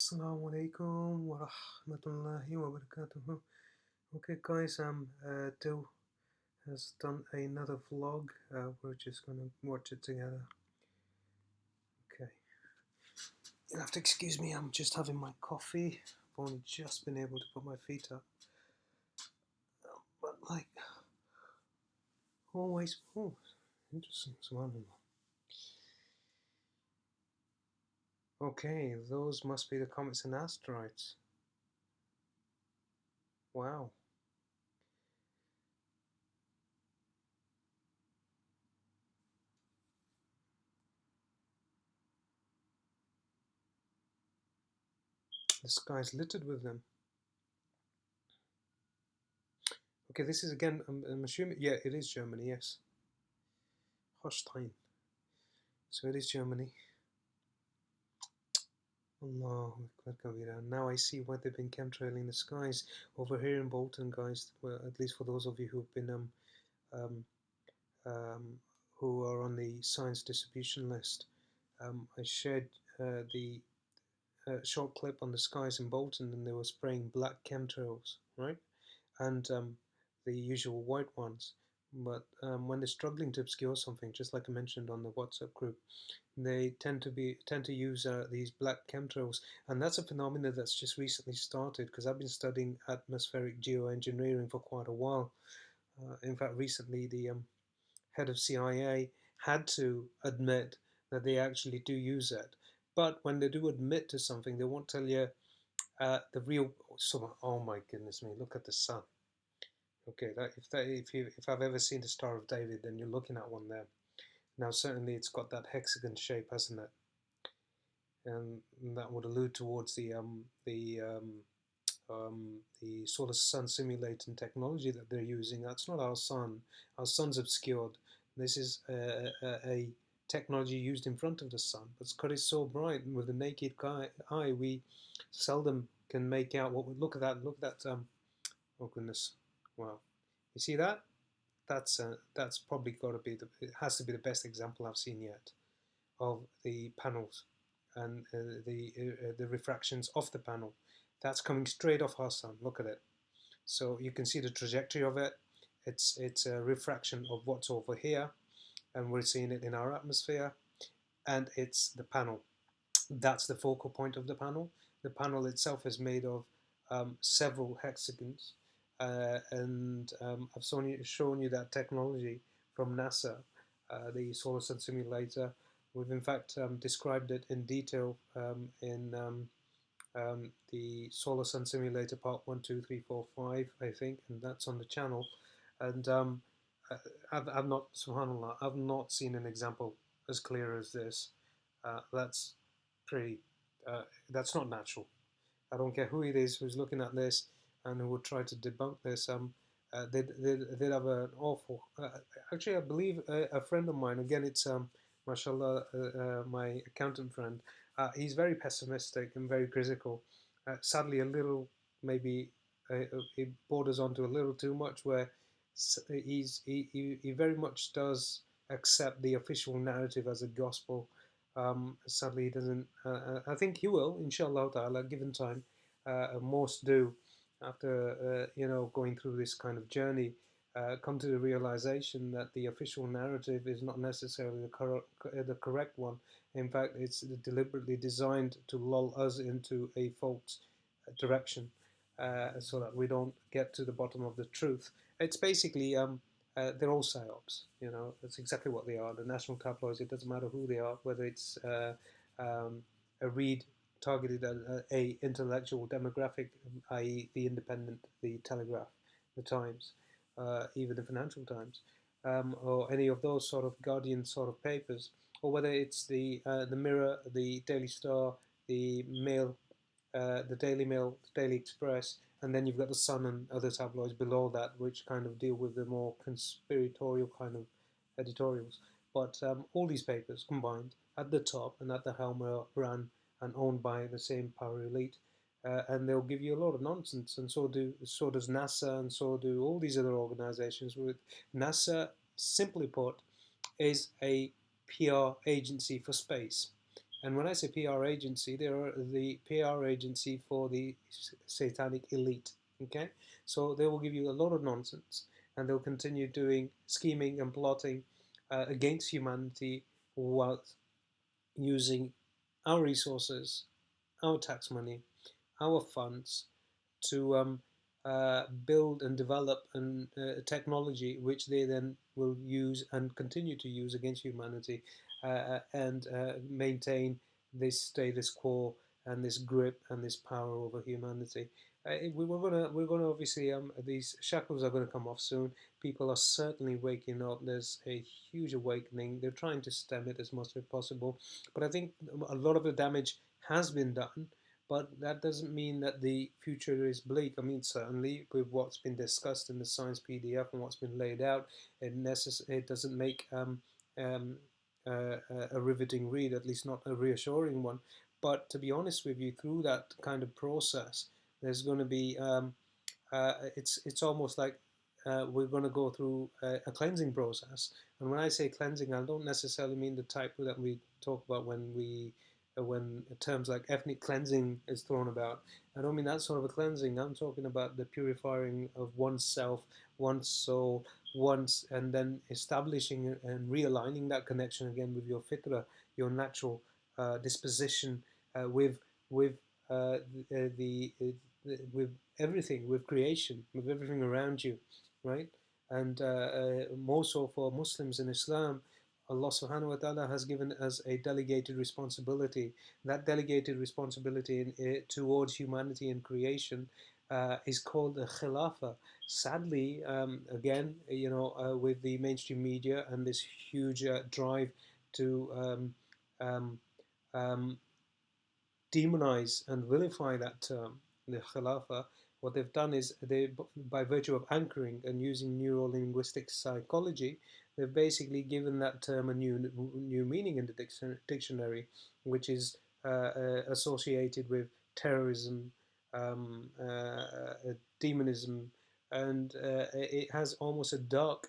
Assalamu alaikum wa rahmatullahi wa barakatuhu. Okay, guys, Dill has done another vlog. We're just gonna watch it together. Okay, you'll have to excuse me. I'm just having my coffee. I've only just been able to put my feet up, but like always, oh, interesting. Subhanallah. Okay, those must be the comets and asteroids. Wow. The sky's littered with them. Okay, this is again, I'm assuming, yeah, it is Germany, yes. Holstein. So it is Germany. Allahu Akbar Kabira. Now I see why they've been chemtrailing the skies over here in Bolton, guys. Well, at least for those of you who've been um, um, who are on the science distribution list. I shared the short clip on the skies in Bolton, and they were spraying black chemtrails, right? And the usual white ones. But when they're struggling to obscure something, just like I mentioned on the WhatsApp group, they tend to use these black chemtrails, and that's a phenomenon that's just recently started because I've been studying atmospheric geoengineering for quite a while. In fact, recently the head of CIA had to admit that they actually do use it. But when they do admit to something, they won't tell you the real. Oh my goodness me! Look at the sun. Okay, if I've ever seen the Star of David, then you're looking at one there. Now, certainly, it's got that hexagon shape, hasn't it? And that would allude towards the solar sun simulating technology that they're using. That's not our sun. Our sun's obscured. This is a technology used in front of the sun, but because it's so bright, and with the naked eye, we seldom can make out what we look at that. Look at that. Oh goodness! Wow. You see that? That's probably got to be it has to be the best example I've seen yet of the panels and the refractions off the panel. That's coming straight off our sun. Look at it. So you can see the trajectory of it. It's a refraction of what's over here, and we're seeing it in our atmosphere. And it's the panel. That's the focal point of the panel. The panel itself is made of several hexagons, and I've shown you that technology from NASA, the solar sun simulator. We've in fact described it in detail in the Solar Sun Simulator Part 1, 2, 3, 4, 5, I think, and that's on the channel. And I've not, subhanAllah, I've not seen an example as clear as this. That's pretty, that's not natural. I don't care who it is who's looking at this and who would try to debunk this. They'd have an awful. Actually, I believe a friend of mine. Again, it's mashallah, my accountant friend. He's very pessimistic and very critical. Sadly, a little maybe it borders onto a little too much, where he very much does accept the official narrative as a gospel. Sadly, he doesn't. I think he will, inshallah ta'ala, given time. Most do, after going through this kind of journey, come to the realization that the official narrative is not necessarily the correct one. In fact, it's deliberately designed to lull us into a false direction, so that we don't get to the bottom of the truth. It's basically they're all psyops. That's exactly what they are. The national tabloids. It doesn't matter who they are, whether it's a read targeted at a intellectual demographic, i.e., the Independent, the Telegraph, the Times, even the Financial Times, or any of those sort of Guardian sort of papers, or whether it's the Mirror, the Daily Star, the Mail, the Daily Mail, the Daily Express, and then you've got the Sun and other tabloids below that, which kind of deal with the more conspiratorial kind of editorials. But all these papers combined at the top and at the helm are run and owned by the same power elite, and they'll give you a lot of nonsense. And so does NASA, and so do all these other organizations. With NASA, simply put, is a PR agency for space. And when I say PR agency, they are the PR agency for the satanic elite. Okay, so they will give you a lot of nonsense, and they'll continue doing scheming and plotting against humanity while using our resources, our tax money, our funds to build and develop technology which they then will use and continue to use against humanity and maintain this status quo and this grip and this power over humanity. We're gonna obviously these shackles are gonna come off soon. People are certainly waking up. There's a huge awakening. They're trying to stem it as much as possible, but I think a lot of the damage has been done, but that doesn't mean that the future is bleak. I mean, certainly with what's been discussed in the science PDF and what's been laid out, it doesn't make um, a riveting read, at least not a reassuring one. But to be honest with you, through that kind of process, there's going to be it's almost like we're going to go through a cleansing process. And when I say cleansing, I don't necessarily mean the type that we talk about when terms like ethnic cleansing is thrown about. I don't mean that sort of a cleansing. I'm talking about the purifying of oneself, one's soul, once, and then establishing and realigning that connection again with your fitra, your natural disposition, with with everything, with creation, with everything around you, right? And more so for Muslims in Islam, Allah subhanahu wa ta'ala has given us a delegated responsibility. That delegated responsibility towards humanity and creation is called the Khilafah. Sadly, again, with the mainstream media and this huge drive to um, um, demonize and vilify that term, the Khilafah, what they've done is by virtue of anchoring and using neuro-linguistic psychology, they've basically given that term a new meaning in the dictionary, which is associated with terrorism, demonism, and it has almost a dark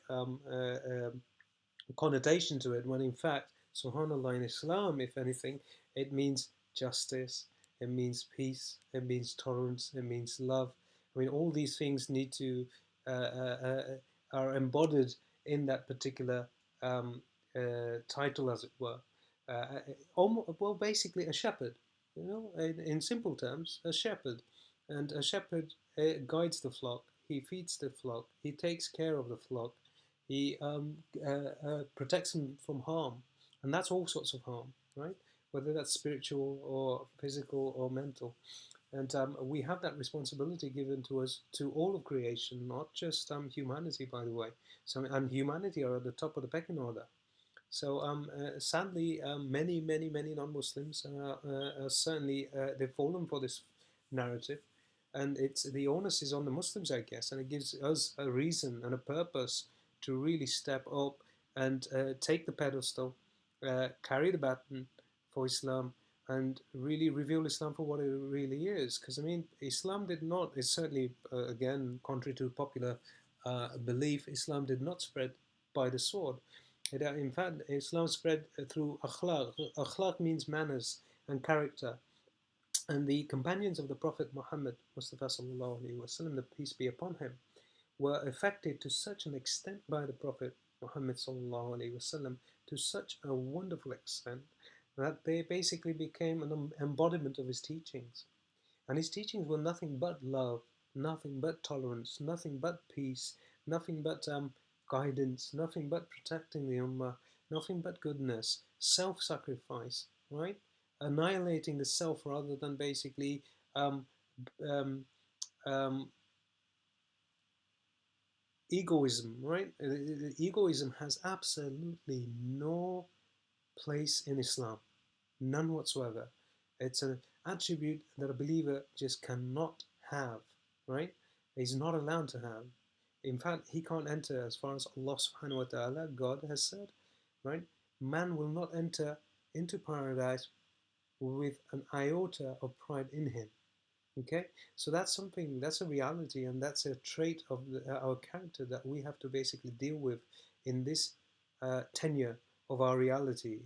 connotation to it, when in fact, subhanallah, in Islam, if anything, it means justice, it means peace, it means tolerance, it means love. I mean, all these things need to are embodied in that particular title, as it were. Well, basically, a shepherd. In simple terms, a shepherd, and a shepherd guides the flock. He feeds the flock. He takes care of the flock. He protects them from harm, and that's all sorts of harm, right? Whether that's spiritual or physical or mental. And we have that responsibility given to us, to all of creation, not just humanity, by the way. So, and humanity are at the top of the pecking order. So sadly, many non-Muslims certainly they've fallen for this narrative, and it's the onus is on the Muslims, I guess, and it gives us a reason and a purpose to really step up and take the pedestal, carry the baton for Islam, and really reveal Islam for what it really is. Because I mean, Islam did not. It's certainly again contrary to popular belief. Islam did not spread by the sword. In fact, Islam spread through akhlaq. Akhlaq means manners and character. And the companions of the Prophet Muhammad, Mustafa sallallahu alaihi wasallam, the peace be upon him, were affected to such an extent by the Prophet Muhammad sallallahu alaihi wasallam, to such a wonderful extent, that they basically became an embodiment of his teachings. And his teachings were nothing but love, nothing but tolerance, nothing but peace, nothing but guidance, nothing but protecting the ummah, nothing but goodness, self-sacrifice, right? Annihilating the self rather than basically um, um, um, egoism, right? Egoism has absolutely no place in Islam, none whatsoever. It's an attribute that a believer just cannot have, right? He's not allowed to have. In fact, he can't enter, as far as Allah subhanahu wa ta'ala, God has said, right? Man will not enter into paradise with an iota of pride in him. Okay, so that's something, that's a reality, and that's a trait of our character that we have to basically deal with in this tenure of our reality,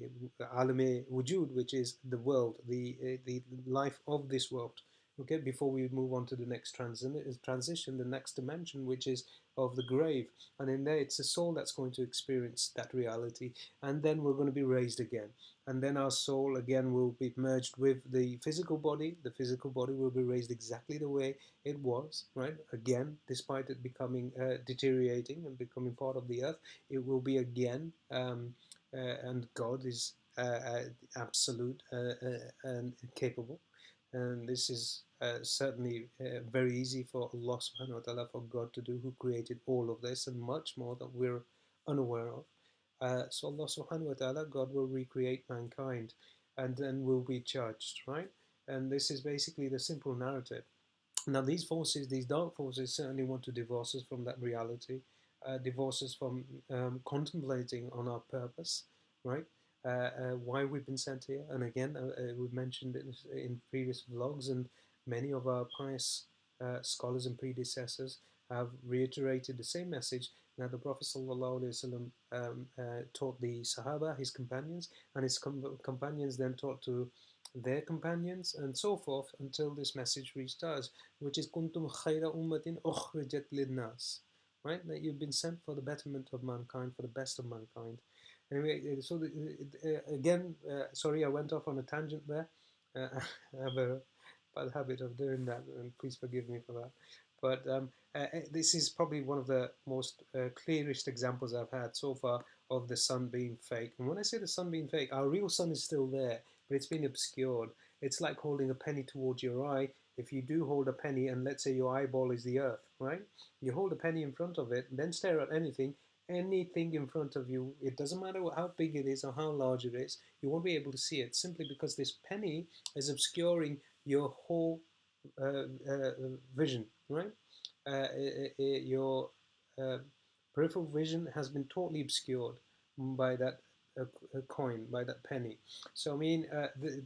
alame wujud, which is the world, the life of this world. Okay, before we move on to the next transition, the next dimension, which is of the grave, and in there it's the soul that's going to experience that reality, and then we're going to be raised again, and then our soul again will be merged with the physical body. The physical body will be raised exactly the way it was, right? Again, despite it becoming deteriorating and becoming part of the earth, it will be again. And God is absolute and capable. And this is certainly very easy for Allah subhanahu wa ta'ala, for God to do, who created all of this and much more that we're unaware of. So Allah subhanahu wa ta'ala, God will recreate mankind and then will be judged, right? And this is basically the simple narrative. Now, these forces, these dark forces, certainly want to divorce us from that reality, divorce us from contemplating on our purpose, right? Why we've been sent here. And again, we've mentioned it in previous vlogs, and many of our pious scholars and predecessors have reiterated the same message. Now, the Prophet ﷺ taught the Sahaba, his companions, and his companions then taught to their companions, and so forth, until this message reached us, which is kuntum khayra ummatin ukhrijat linnas, right? That you've been sent for the betterment of mankind, for the best of mankind. Anyway, so again, sorry, I went off on a tangent there. I have a bad habit of doing that, and please forgive me for that. But this is probably one of the most clearest examples I've had so far of the sun being fake. And when I say the sun being fake, our real sun is still there, but it's been obscured. It's like holding a penny towards your eye. If you do hold a penny, and let's say your eyeball is the earth, right? You hold a penny in front of it, and then stare at anything in front of you. It doesn't matter how big it is or how large it is, you won't be able to see it, simply because this penny is obscuring your whole uh, vision, right? Your uh, peripheral vision has been totally obscured by that coin, by that penny. So I mean,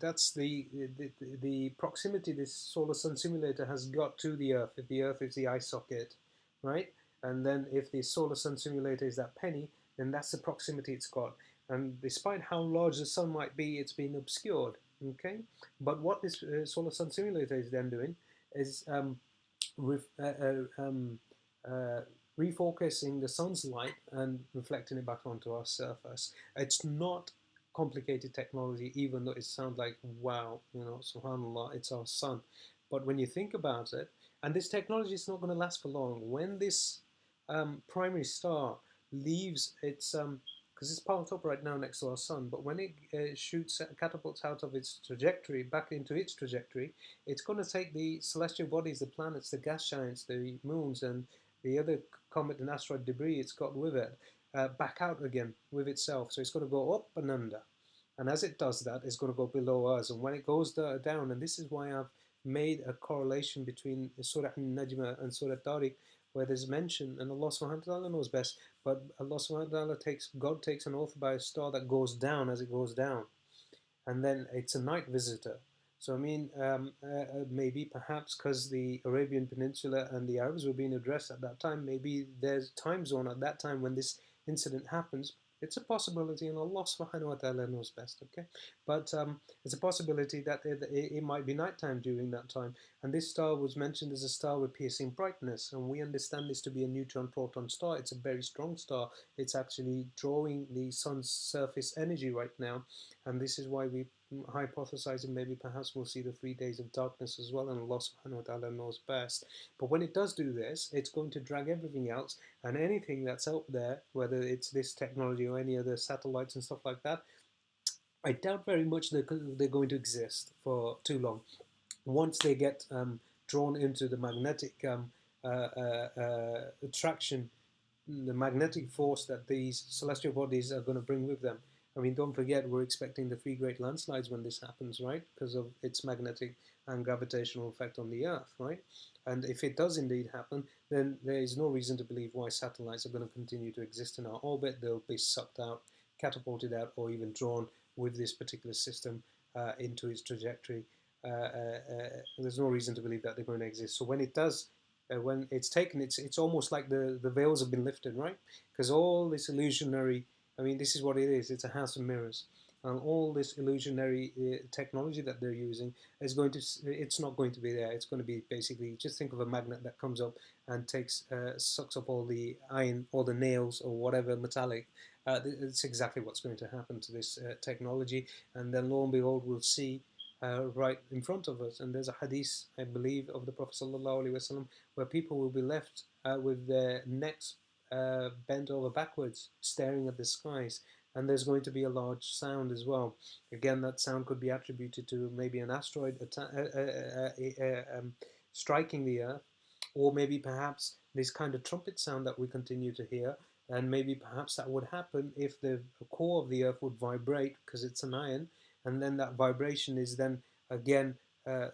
that's the proximity this solar sun simulator has got to the Earth. If the Earth is the eye socket, right, and then if the solar sun simulator is that penny, then that's the proximity it's got. And despite how large the sun might be, it's been obscured. Okay, but what this solar sun simulator is then doing is ref, uh, refocusing the sun's light and reflecting it back onto our surface. It's not complicated technology, even though it sounds like, wow, subhanallah, it's our sun. But when you think about it, and this technology is not going to last for long, when this primary star leaves its because it's parked up right now next to our sun, but when it catapults out of its trajectory back into its trajectory, it's going to take the celestial bodies, the planets, the gas giants, the moons, and the other comet and asteroid debris it's got with it back out again with itself. So it's going to go up and under. And as it does that, it's going to go below us. And when it goes down, and this is why I've made a correlation between Surah Al-Najm and Surah Tariq, where there's mention, and Allah subhanahu wa ta'ala knows best, but Allah subhanahu wa ta'ala God takes an oath by a star that goes down as it goes down, and then it's a night visitor. So I mean, maybe perhaps because the Arabian Peninsula and the Arabs were being addressed at that time, maybe there's time zone at that time when this incident happens. It's a possibility, and Allah subhanahu wa ta'ala knows best, okay? But it's a possibility that it might be nighttime during that time. And this star was mentioned as a star with piercing brightness, and we understand this to be a neutron proton star. It's a very strong star. It's actually drawing the sun's surface energy right now, and this is why we hypothesizing maybe perhaps we'll see the 3 days of darkness as well, and Allah subhanahu wa ta'ala knows best. But when it does do this, it's going to drag everything else, and anything that's out there, whether it's this technology or any other satellites and stuff like that, I doubt very much they're going to exist for too long. Once they get drawn into the magnetic attraction, the magnetic force that these celestial bodies are going to bring with them. I mean, don't forget, we're expecting the three great landslides when this happens, right? Because of its magnetic and gravitational effect on the Earth, right? And if it does indeed happen, then there is no reason to believe why satellites are going to continue to exist in our orbit. They'll be sucked out, catapulted out, or even drawn with this particular system into its trajectory. There's no reason to believe that they're going to exist. So when it does, when it's taken, it's almost like the veils have been lifted, right? Because all this illusionary I mean, this is what it is. It's a house of mirrors. And all this illusionary technology that they're using is going to, it's not going to be there. It's going to be basically, just think of a magnet that comes up and takes, sucks up all the iron, all the nails or whatever metallic. It's exactly what's going to happen to this technology. And then lo and behold, we'll see right in front of us. And there's a hadith, I believe, of the Prophet Sallallahu Alaihi Wasallam, where people will be left with their necks bent over backwards, staring at the skies. And there's going to be a large sound as well. Again, that sound could be attributed to maybe an asteroid striking the Earth, or maybe perhaps this kind of trumpet sound that we continue to hear. And maybe perhaps that would happen if the core of the Earth would vibrate because it's an iron, and then that vibration is then again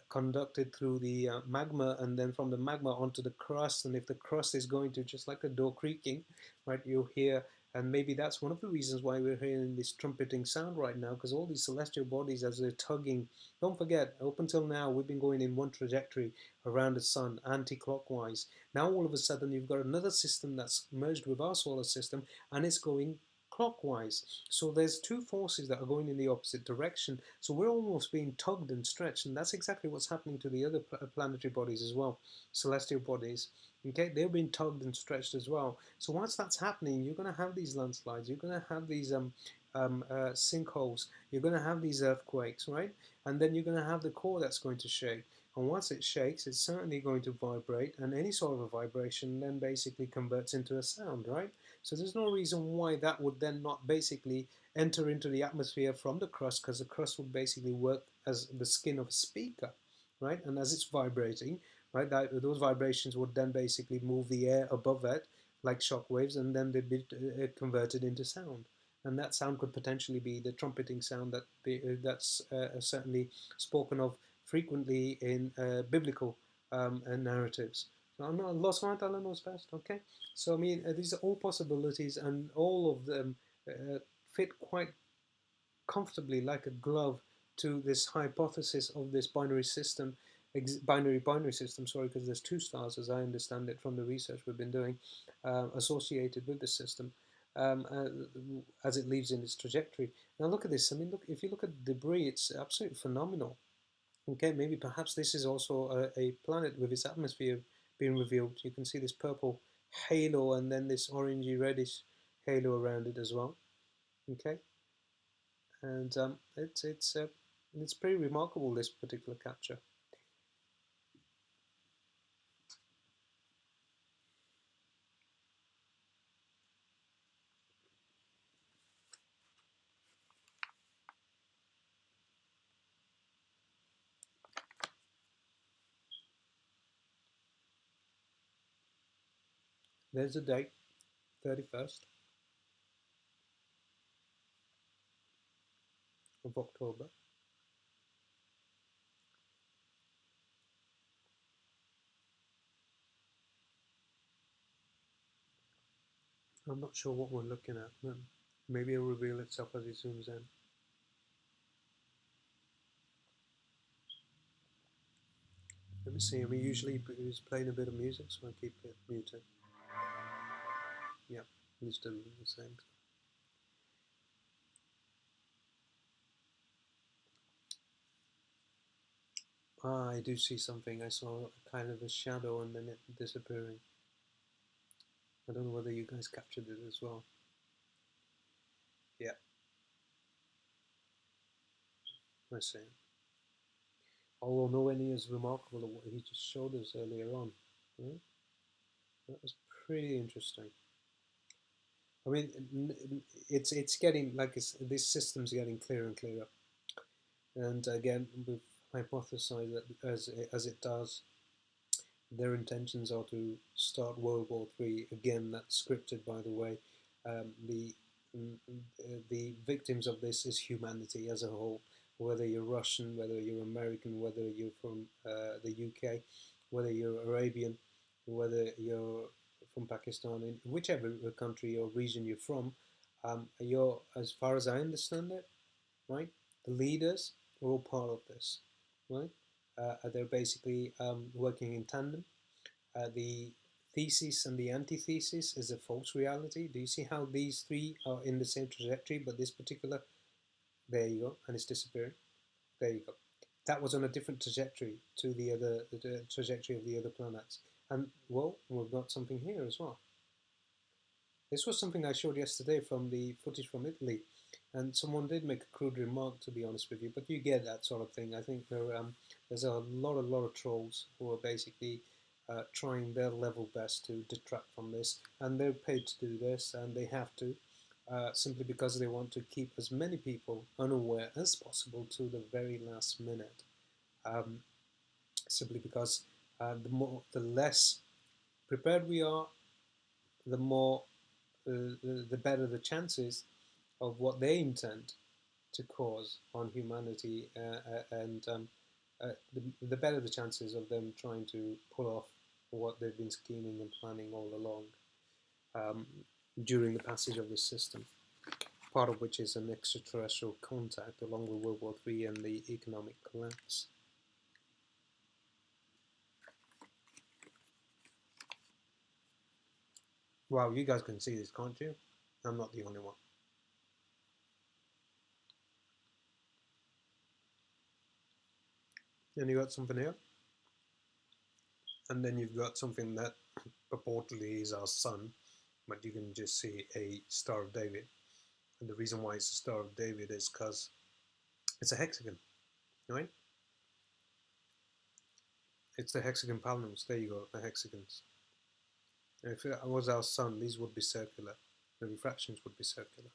conducted through the magma, and then from the magma onto the crust. And if the crust is going to, just like a door creaking, right, you'll hear. And maybe that's one of the reasons why we're hearing this trumpeting sound right now, because all these celestial bodies, as they're tugging, don't forget, up until now, we've been going in one trajectory around the sun, anti-clockwise. Now, all of a sudden, you've got another system that's merged with our solar system, and it's going clockwise. So there's two forces that are going in the opposite direction. So we're almost being tugged and stretched, and that's exactly what's happening to the other planetary bodies as well, celestial bodies. Okay, they're being tugged and stretched as well. So once that's happening, you're going to have these landslides, you're going to have these sinkholes, you're going to have these earthquakes, right? And then you're going to have the core that's going to shake. And once it shakes, it's certainly going to vibrate, and any sort of a vibration then basically converts into a sound, right? So there's no reason why that would then not basically enter into the atmosphere from the crust, because the crust would basically work as the skin of a speaker, right? And as it's vibrating, right, those vibrations would then basically move the air above it like shock waves, and then they'd be converted into sound. And that sound could potentially be the trumpeting sound that's certainly spoken of frequently in biblical narratives. So Allah subhanahu wa ta'ala knows best, okay? So I mean, these are all possibilities, and all of them fit quite comfortably like a glove to this hypothesis of this binary system, sorry, because there's two stars, as I understand it from the research we've been doing, associated with the system, as it leaves in its trajectory. Now look at this. I mean, look, if you look at debris, it's absolutely phenomenal. Okay, maybe perhaps this is also a planet with its atmosphere being revealed. You can see this purple halo and then this orangey reddish halo around it as well. Okay, and it's pretty remarkable, this particular capture. There's the date, 31st of October. I'm not sure what we're looking at. Maybe it'll reveal itself as it zooms in. Let me see. I mean, usually he's playing a bit of music, so I keep it muted. Yeah, he's doing the same. Ah, I do see something. I saw kind of a shadow and then it disappearing. I don't know whether you guys captured it as well. Yeah, I see. Although nowhere near as remarkable as what he just showed us earlier on. Right? That was pretty interesting. I mean, it's getting like this system's getting clearer and clearer. And again, we've hypothesized that as it does, their intentions are to start World War III again. That's scripted, by the way. The the victims of this is humanity as a whole. Whether you're Russian, whether you're American, whether you're from the UK, whether you're Arabian, whether you're from Pakistan, in whichever country or region you're from, you're, as far as I understand it, right? The leaders are all part of this, right? They're basically working in tandem. The thesis and the antithesis is a false reality. Do you see how these three are in the same trajectory, but this particular, there you go, and it's disappearing. There you go. That was on a different trajectory to the trajectory of the other planets. And well, we've got something here as well. This was something I showed yesterday from the footage from Italy, and someone did make a crude remark, to be honest with you, but you get that sort of thing. I think there's a lot of trolls who are basically trying their level best to detract from this, and they're paid to do this, and they have to, simply because they want to keep as many people unaware as possible to the very last minute. Um, Simply because the less prepared we are, the more the better the chances of what they intend to cause on humanity, the better the chances of them trying to pull off what they've been scheming and planning all along, um, during the passage of this system, part of which is an extraterrestrial contact along with World War III and the economic collapse. Wow, you guys can see this, can't you? I'm not the only one. And you got something here, and then you've got something that purportedly is our sun, but you can just see a Star of David. And the reason why it's a Star of David is because it's a hexagon, right? It's the hexagon palms. There you go, the hexagons. And if it was our sun, these would be circular. The refractions would be circular.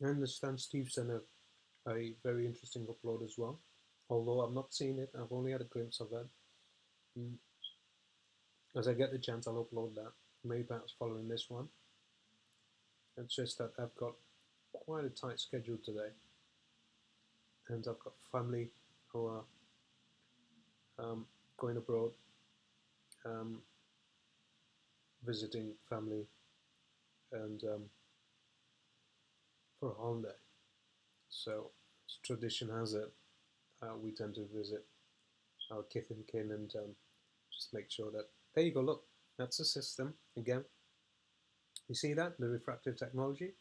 I understand Steve sent a very interesting upload as well. Although I've not seen it, I've only had a glimpse of it. Mm. As I get the chance, I'll upload that. Maybe perhaps following this one. It's just that I've got quite a tight schedule today, and I've got family who are going abroad, um, visiting family, and for a holiday. So, as tradition has it, we tend to visit our kith and kin and just make sure that. There you go. Look, that's the system again. You see that, the refractive technology,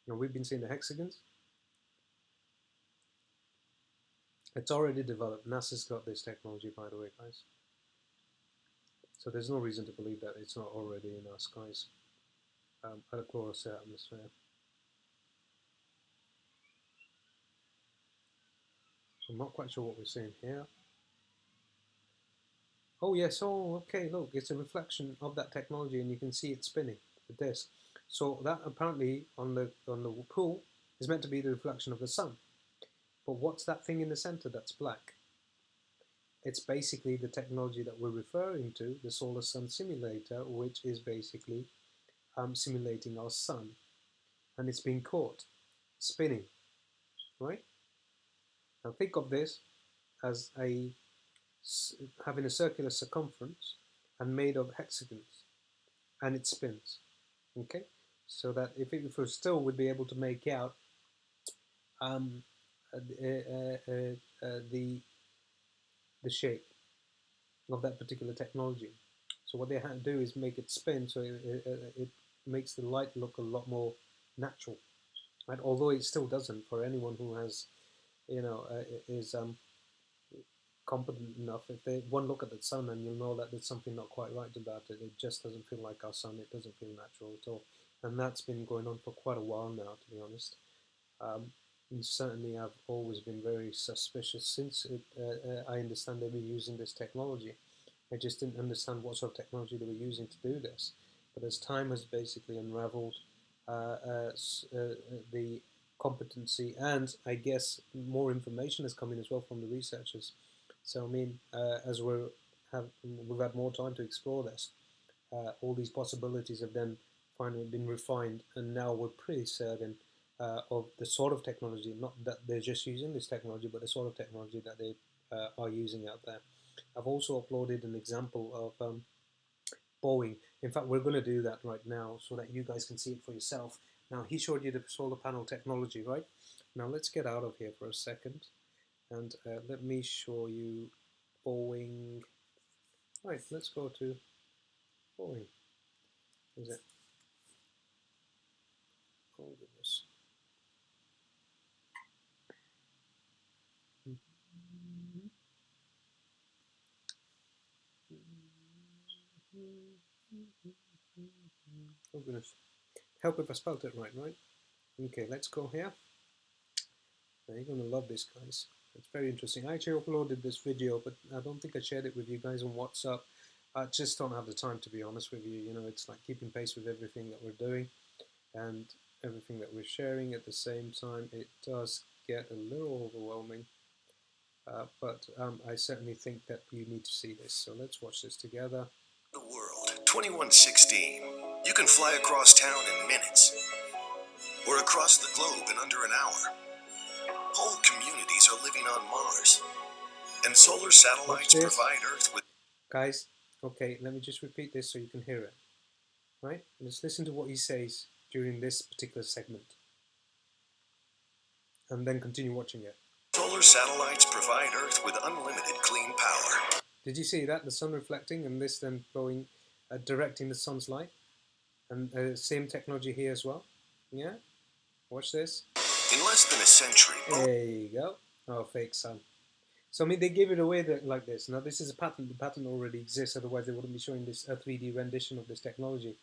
and we've been seeing the hexagons. It's already developed. NASA's got this technology, by the way, guys. So there's no reason to believe that it's not already in our skies, at a closer atmosphere. I'm not quite sure what we're seeing here. Oh yes, oh okay, look, it's a reflection of that technology, and you can see it spinning, the disk. So that apparently on the pool is meant to be the reflection of the sun. But what's that thing in the center that's black? It's basically the technology that we're referring to, the solar sun simulator, which is basically simulating our sun, and it's being caught spinning, right? Now think of this as having a circular circumference and made of hexagons, and it spins. Okay, so that if we're still, we'd be able to make out um, uh, uh, uh, the shape of that particular technology. So what they had to do is make it spin, so it makes the light look a lot more natural. Right? Although it still doesn't, for anyone who has, is competent enough. If they one look at the sun, and you'll know that there's something not quite right about it. It just doesn't feel like our sun. It doesn't feel natural at all, and that's been going on for quite a while now, to be honest. And certainly, I've always been very suspicious since I understand they've been using this technology. I just didn't understand what sort of technology they were using to do this. But as time has basically unraveled the competency, and I guess more information has come in as well from the researchers. So I mean, as we've had more time to explore this, all these possibilities have then finally been refined, and now we're pretty certain of the sort of technology, not that they're just using this technology, but the sort of technology that they are using out there. I've also uploaded an example of Boeing. In fact, we're going to do that right now so that you guys can see it for yourself. Now, he showed you the solar panel technology, right? Now, let's get out of here for a second, and let me show you Boeing. Right, let's go to Boeing. Is it? Oh, goodness. Oh, goodness. Help if I spelled it right? Okay, let's go here. Now, you're going to love this, guys. It's very interesting. I actually uploaded this video, but I don't think I shared it with you guys on WhatsApp. I just don't have the time, to be honest with you. You know, it's like keeping pace with everything that we're doing and everything that we're sharing at the same time. It does get a little overwhelming, but I certainly think that you need to see this. So let's watch this together. The world, 2116. You can fly across town in minutes, or across the globe in under an hour. Whole communities are living on Mars, and solar satellites provide Earth with... Guys, okay, let me just repeat this so you can hear it. Right? Let's listen to what he says during this particular segment, and then continue watching it. Solar satellites provide Earth with unlimited clean power. Did you see that? The sun reflecting and this then blowing, directing the sun's light. And same technology here as well. Yeah? Watch this. In less than a century... There you go. Oh, fake sun. So, I mean, they gave it away like this. Now, this is a patent. The patent already exists. Otherwise, they wouldn't be showing this 3D rendition of this technology.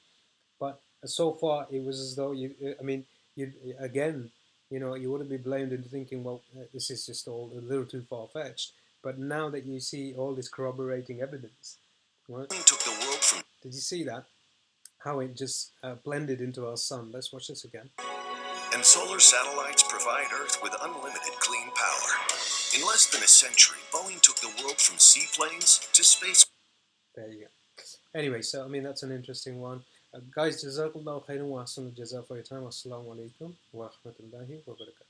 But so far, it was as though you... I mean, you again, you know, you wouldn't be blamed into thinking, well, this is just all a little too far-fetched. But now that you see all this corroborating evidence, right? Took the world from... Did you see that? How it just blended into our sun. Let's watch this again. And solar satellites provide Earth with unlimited clean power. In less than a century, Boeing took the world from seaplanes to space. There you go. Anyway, so I mean that's an interesting one. Guys, jazakallahu khairan wa ahsanu jaza for your time. Assalamu alaikum wa rahmatullahi wa barakatuh.